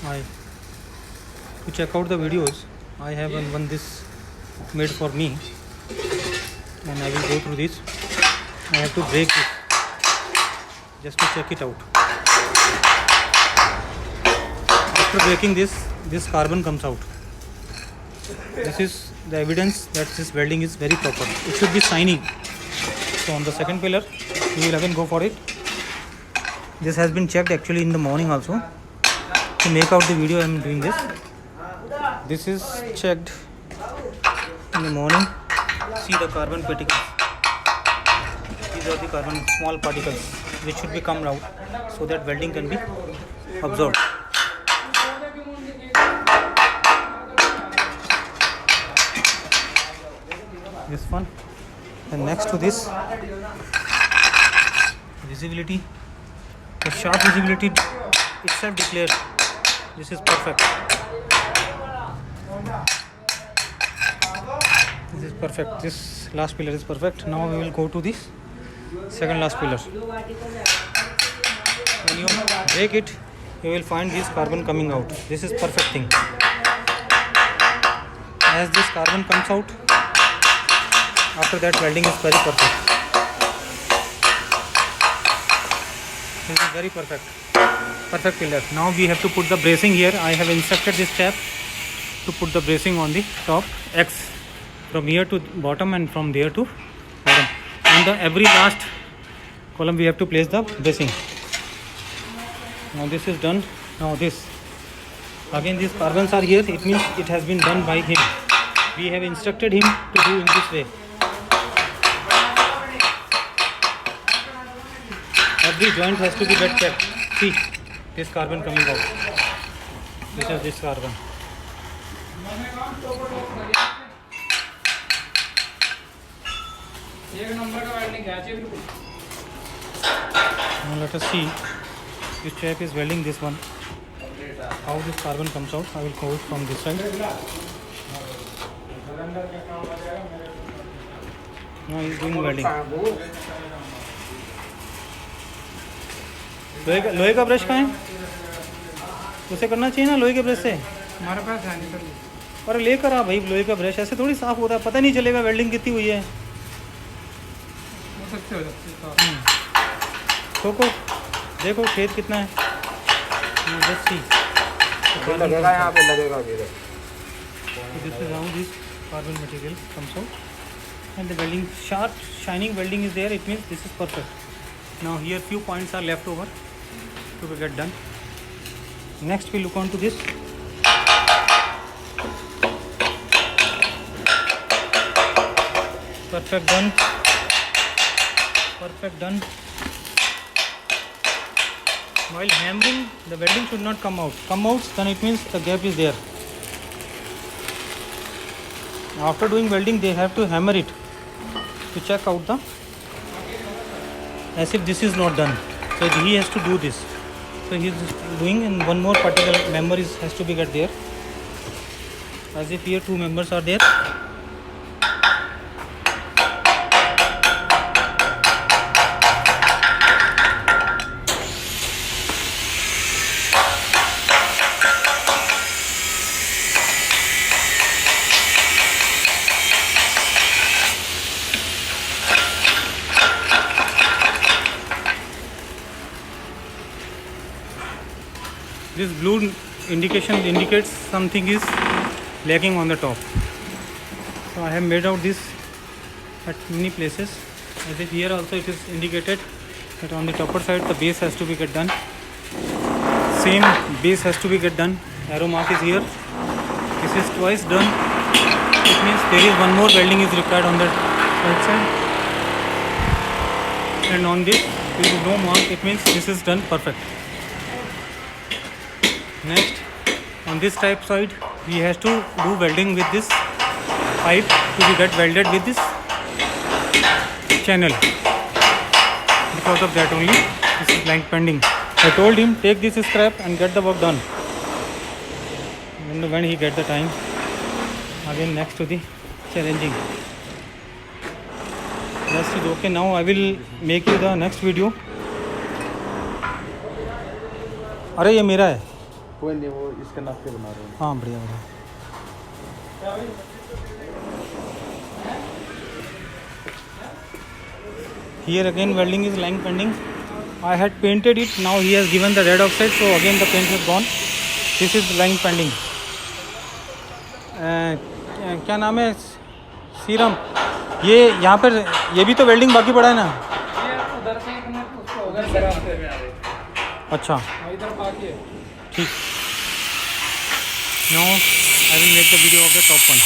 I to check out the videos. I have one this made for me, and I will go through this. I have to break this just to check it out. After breaking this carbon comes out. This is the evidence that this welding is very proper. It should be shiny. So on the second pillar, we will again go for it. This has been checked actually in the morning also. To make out the video, I am doing this. This is checked in the morning. See the carbon particles. These are the carbon small particles which should be come out so that welding can be absorbed. This one, and next to this, visibility, the sharp visibility itself declares this is perfect. This is perfect. This last pillar is perfect. Now we will go to this second last pillar. When you break it, you will find this carbon coming out. This is perfect thing. As this carbon comes out, after that welding is very perfect. This is very perfect pillar. Now we have to put the bracing here. I have instructed this chap to put the bracing on the top X from here to bottom and from there to bottom. On the every last column we have to place the bracing. Now this is done. Now this again, these carbons are here. It means it has been done by him. We have instructed him to do in this way. Every joint has to be get checked. See this carbon coming out. This is this carbon. Now let us see. This chap is welding this one. How this carbon comes out. I will go it from this side. Now he is doing welding. लोहे का brush कहाँ है? उसे करना चाहिए ना लोहे के ब्रश से. हमारे पास है नहीं सर. अरे लेकर आ भाई लोहे का ब्रश. ऐसे थोड़ी साफ होता है. पता नहीं चलेगा वेल्डिंग कितनी हुई है. देखो देखो छेद कितना है. Let's see. लगेगा यहाँ पे लगेगा भी. This is how this carbon material comes out, and the welding sharp shining welding is there. It means this is perfect. Now here few points are left over to get done. Next we look on to this. Perfect done. Perfect done. While hammering, the welding should not come out. Come out, then it means the gap is there. After doing welding, they have to hammer it to check out the, as if this is not done. So he has to do this. So he is doing, and one more particle member has to be get there. As if here two members are there. This blue indication indicates something is lacking on the top. So I have made out this at many places. As if here also it is indicated that on the upper side the base has to be get done. Same base has to be get done. Arrow mark is here. This is twice done. It means there is one more welding is required on the right side. And on this there is no mark. It means this is done perfect. Next, on this type side, we has to do welding with this pipe to be get welded with this channel. Because of that only, this is blank pending. I told him take this scrap and get the work done. And when he get the time, again next to the challenging. That's it. Okay, now I will make you the next video. अरे ये मेरा है. कोई नहीं, वो इसके नाप के बना रहे हैं। हाँ बढ़िया बढ़िया। Here again welding is lying pending. I had painted it. Now he has given the red oxide, so again the paint has gone. This is lying pending. क्या नाम है सीरम, ये यहाँ पर ये भी तो वेल्डिंग बाकी पड़ा है ना? उधर से उसको उधर रास्ते में आ रहे। अच्छा इधर बाकी है। ठीक। Now I will make the video of the top one.